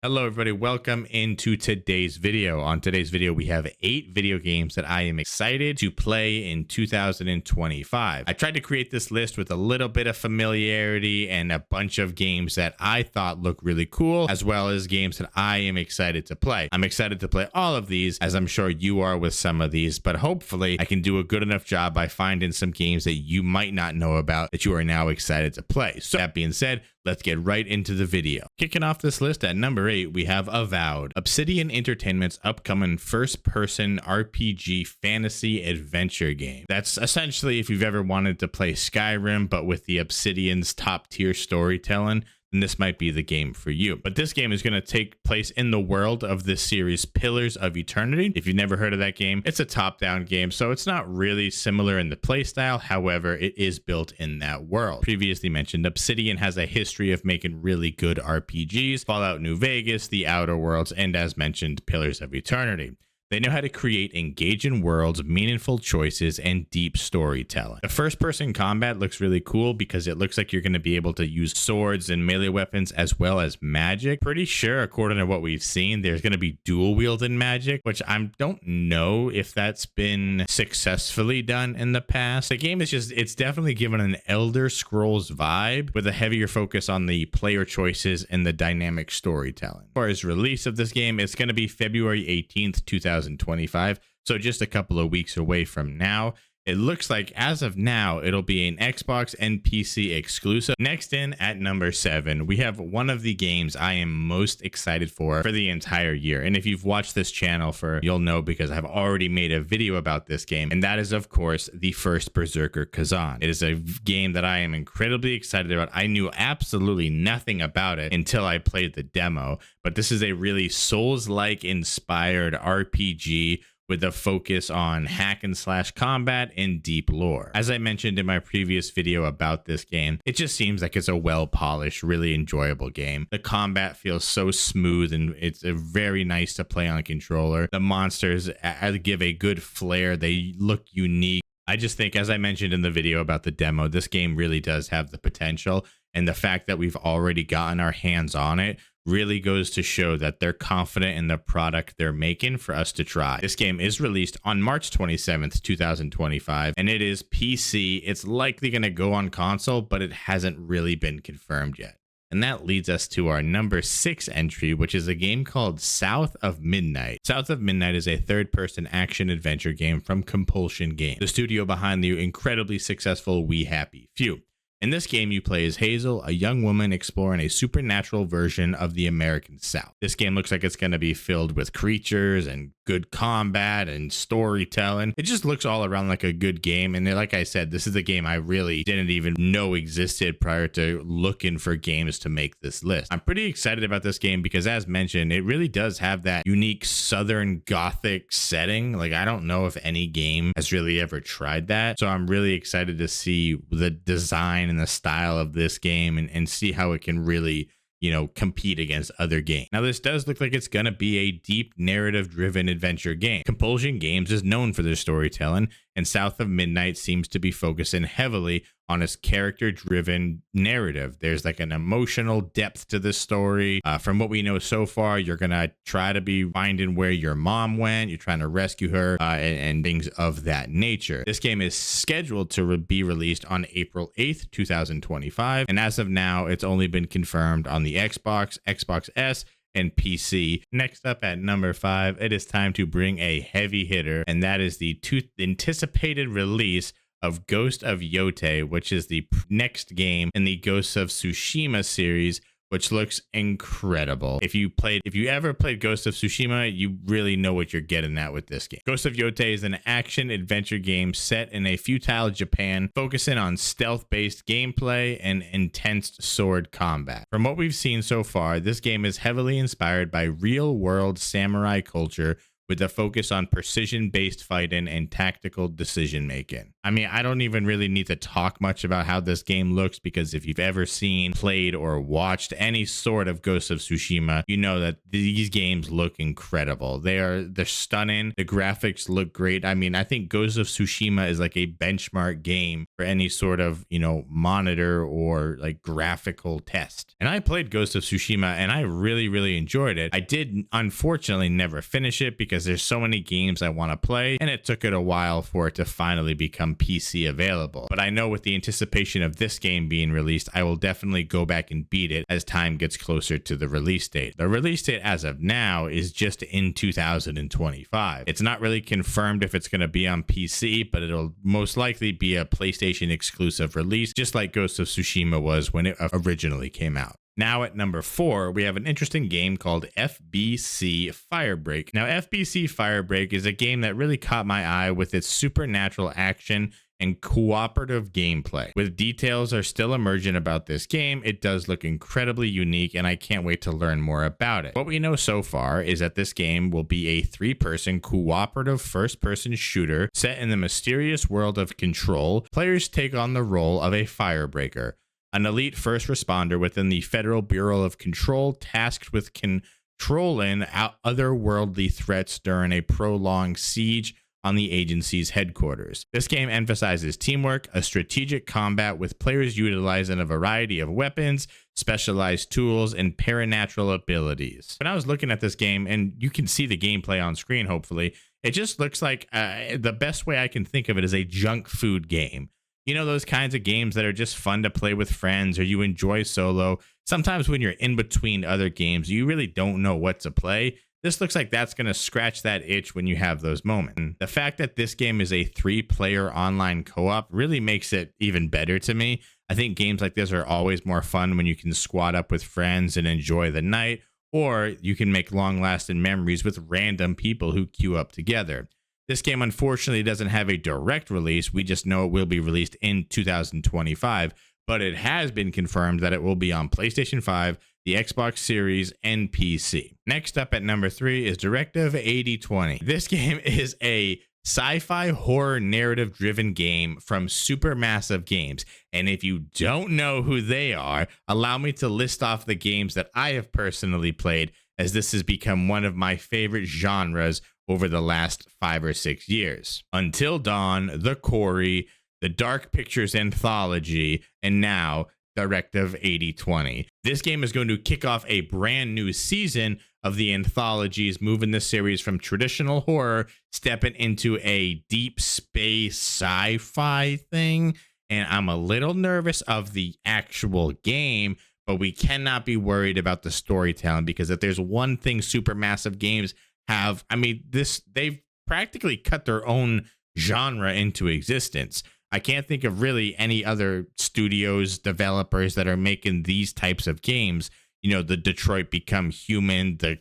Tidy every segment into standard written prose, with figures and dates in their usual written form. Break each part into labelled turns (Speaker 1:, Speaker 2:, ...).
Speaker 1: Hello everybody, welcome into today's video. On today's video, we have 8 video games that I am excited to play in 2025. I tried to create this list with a little bit of familiarity and a bunch of games that I thought look really cool, as well as games that I am excited to play. I'm excited to play all of these, as I'm sure you are with some of these, but hopefully I can do a good enough job by finding some games that you might not know about that you are now excited to play. So that being said, let's get right into the video. Kicking off this list at number 8, we have Avowed, Obsidian Entertainment's upcoming first-person RPG fantasy adventure game. That's essentially if you've ever wanted to play Skyrim, but with the Obsidian's top-tier storytelling, then this might be the game for you. But this game is going to take place in the world of this series, Pillars of Eternity. If you've never heard of that game, it's a top-down game, so it's not really similar in the playstyle. However, it is built in that world. Previously mentioned, Obsidian has a history of making really good RPGs, Fallout New Vegas, The Outer Worlds, and as mentioned, Pillars of Eternity. They know how to create engaging worlds, meaningful choices, and deep storytelling. The first-person combat looks really cool because it looks like you're going to be able to use swords and melee weapons as well as magic. Pretty sure, according to what we've seen, there's going to be dual-wielding magic, which I don't know if that's been successfully done in the past. The game is it's definitely given an Elder Scrolls vibe with a heavier focus on the player choices and the dynamic storytelling. As far as release of this game, it's going to be February 18th, 2025, so just a couple of weeks away from now. It looks like as of now, it'll be an Xbox and PC exclusive. Next in at number 7, we have one of the games I am most excited for the entire year. And if you've watched this channel you'll know because I've already made a video about this game. And that is, of course, the first Berserker Kazan. It is a game that I am incredibly excited about. I knew absolutely nothing about it until I played the demo. But this is a really Souls-like inspired RPG with a focus on hack and slash combat and deep lore. As I mentioned in my previous video about this game, it just seems like it's a well-polished, really enjoyable game. The combat feels so smooth and it's very nice to play on a controller. The monsters give a good flair. They look unique. I just think, as I mentioned in the video about the demo, this game really does have the potential, and the fact that we've already gotten our hands on it really goes to show that they're confident in the product they're making for us to try. This game is released on March 27th, 2025, and it is PC. It's likely going to go on console, but it hasn't really been confirmed yet. And that leads us to our number 6 entry, which is a game called South of Midnight. South of Midnight is a third-person action-adventure game from Compulsion Games, the studio behind the incredibly successful We Happy Few. In this game, you play as Hazel, a young woman exploring a supernatural version of the American South. This game looks like it's going to be filled with creatures and good combat and storytelling. It just looks all around like a good game. And like I said, this is a game I really didn't even know existed prior to looking for games to make this list. I'm pretty excited about this game because, as mentioned, it really does have that unique Southern Gothic setting. Like, I don't know if any game has really ever tried that. So I'm really excited to see the design and the style of this game and see how it can really, compete against other games. Now, this does look like it's going to be a deep narrative-driven adventure game. Compulsion Games is known for their storytelling, and South of Midnight seems to be focusing heavily on its character-driven narrative. There's like an emotional depth to this story. From what we know so far, you're going to try to be finding where your mom went. You're trying to rescue her and things of that nature. This game is scheduled to be released on April 8th, 2025. And as of now, it's only been confirmed on the Xbox, Xbox S, and PC. Next up at number 5, it is time to bring a heavy hitter, and that is the anticipated release of Ghost of Yotei, which is the next game in the Ghosts of Tsushima series, which looks incredible. If you ever played Ghost of Tsushima, you really know what you're getting at with this game. Ghost of Yotei is an action-adventure game set in a feudal Japan, focusing on stealth-based gameplay and intense sword combat. From what we've seen so far, this game is heavily inspired by real-world samurai culture with a focus on precision-based fighting and tactical decision making. I mean, I don't even really need to talk much about how this game looks, because if you've ever seen, played, or watched any sort of Ghost of Tsushima, you know that these games look incredible. They're stunning. The graphics look great. I mean, I think Ghost of Tsushima is like a benchmark game for any sort of, monitor or like graphical test. And I played Ghost of Tsushima and I really enjoyed it. I did unfortunately never finish it because there's so many games I want to play, and it took it a while for it to finally become PC available. But I know with the anticipation of this game being released, I will definitely go back and beat it as time gets closer to the release date. The release date as of now is just in 2025. It's not really confirmed if it's going to be on PC, but it'll most likely be a PlayStation exclusive release, just like Ghost of Tsushima was when it originally came out. Now at number 4, we have an interesting game called FBC Firebreak. Now, FBC Firebreak is a game that really caught my eye with its supernatural action and cooperative gameplay. With details are still emergent about this game, it does look incredibly unique, and I can't wait to learn more about it. What we know so far is that this game will be a 3-person cooperative first-person shooter set in the mysterious world of Control. Players take on the role of a firebreaker, an elite first responder within the Federal Bureau of Control tasked with controlling otherworldly threats during a prolonged siege on the agency's headquarters. This game emphasizes teamwork, a strategic combat with players utilizing a variety of weapons, specialized tools, and paranatural abilities. When I was looking at this game, and you can see the gameplay on screen hopefully, it just looks like the best way I can think of it is a junk food game. You know, those kinds of games that are just fun to play with friends, or you enjoy solo. Sometimes when you're in between other games, you really don't know what to play. This looks like that's going to scratch that itch when you have those moments. And the fact that this game is a 3-player online co-op really makes it even better to me. I think games like this are always more fun when you can squad up with friends and enjoy the night, or you can make long-lasting memories with random people who queue up together. This game unfortunately doesn't have a direct release. We just know it will be released in 2025, but it has been confirmed that it will be on PlayStation 5, the Xbox Series, and PC. Next up at number 3 is Directive 8020. This game is a sci-fi horror narrative driven game from Supermassive Games. And if you don't know who they are, allow me to list off the games that I have personally played, as this has become one of my favorite genres over the last 5 or 6 years. Until Dawn, The Quarry, the Dark Pictures Anthology, and now Directive 8020. This game is going to kick off a brand new season of the anthologies, moving the series from traditional horror, stepping into a deep space sci-fi thing. And I'm a little nervous of the actual game, but we cannot be worried about the storytelling, because if there's one thing Supermassive Games have, I mean, they've practically cut their own genre into existence. I can't think of really any other studios, developers that are making these types of games. You know, the Detroit Become Human, the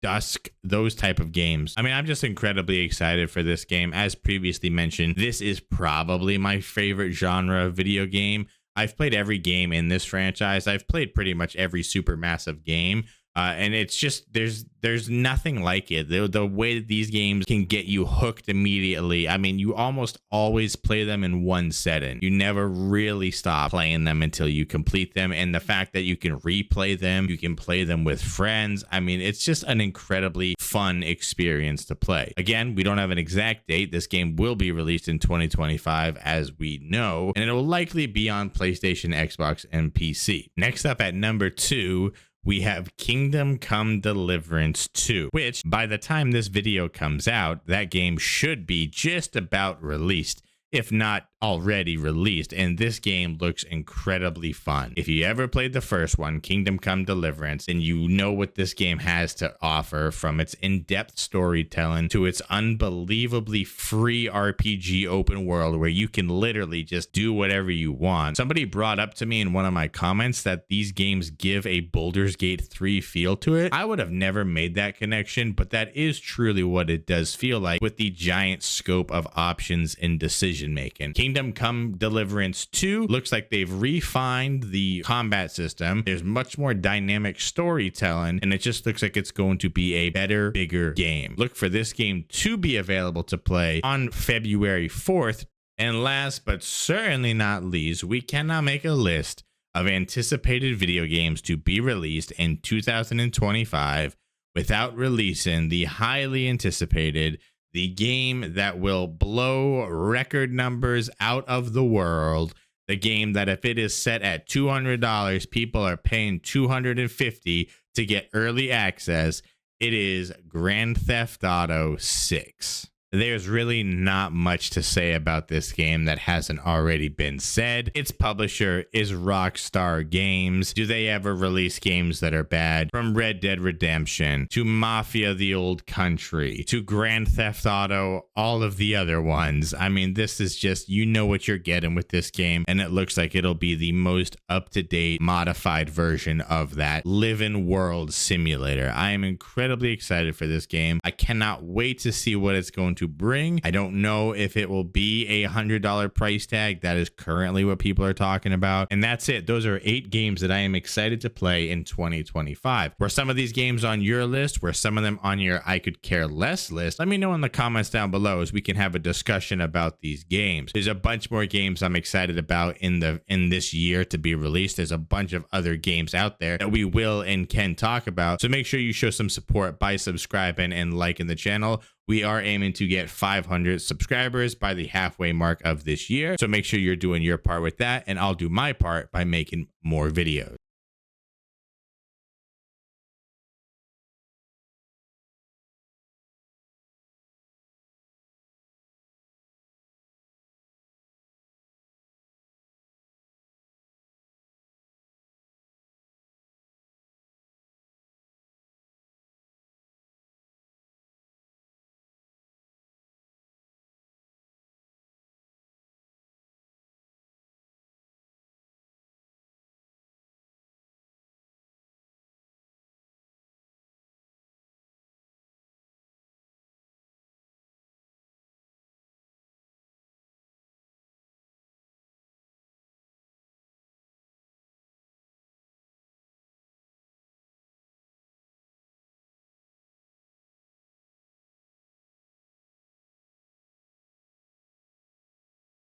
Speaker 1: Dusk, those type of games. I mean, I'm just incredibly excited for this game. As previously mentioned, this is probably my favorite genre of video game. I've played every game in this franchise. I've played pretty much every Supermassive game. And it's just, there's nothing like it. The way that these games can get you hooked immediately. I mean, you almost always play them in one setting. You never really stop playing them until you complete them. And the fact that you can replay them, you can play them with friends. I mean, it's just an incredibly fun experience to play. Again, we don't have an exact date. This game will be released in 2025, as we know, and it will likely be on PlayStation, Xbox, and PC. Next up at number 2, we have Kingdom Come Deliverance 2, which by the time this video comes out, that game should be just about released, if not already released, and this game looks incredibly fun. If you ever played the first one, Kingdom Come Deliverance, and you know what this game has to offer, from its in-depth storytelling to its unbelievably free RPG open world where you can literally just do whatever you want. Somebody brought up to me in one of my comments that these games give a Baldur's Gate 3 feel to it. I would have never made that connection, but that is truly what it does feel like, with the giant scope of options and decision making. Kingdom Come Deliverance 2 looks like they've refined the combat system. There's much more dynamic storytelling, and it just looks like it's going to be a better, bigger game. Look for this game to be available to play on February 4th. And last but certainly not least, we cannot make a list of anticipated video games to be released in 2025 without releasing the highly anticipated, the game that will blow record numbers out of the world, the game that if it is set at $200, people are paying $250 to get early access. It is Grand Theft Auto 6. There's really not much to say about this game that hasn't already been said. Its publisher is Rockstar Games. Do they ever release games that are bad? From Red Dead Redemption to Mafia: The Old Country to Grand Theft Auto, all of the other ones. I mean, this is just, you know what you're getting with this game, and it looks like it'll be the most up-to-date, modified version of that Living World simulator. I am incredibly excited for this game. I cannot wait to see what it's going to bring. I don't know if it will be a $100 price tag. That is currently what people are talking about. And that's it. Those are 8 games that I am excited to play in 2025. Were some of these games on your list? Were some of them on your I could care less list? Let me know in the comments down below as we can have a discussion about these games. There's a bunch more games I'm excited about in this year to be released. There's a bunch of other games out there that we will and can talk about. So make sure you show some support by subscribing and liking the channel. We are aiming to get 500 subscribers by the halfway mark of this year. So make sure you're doing your part with that, and I'll do my part by making more videos.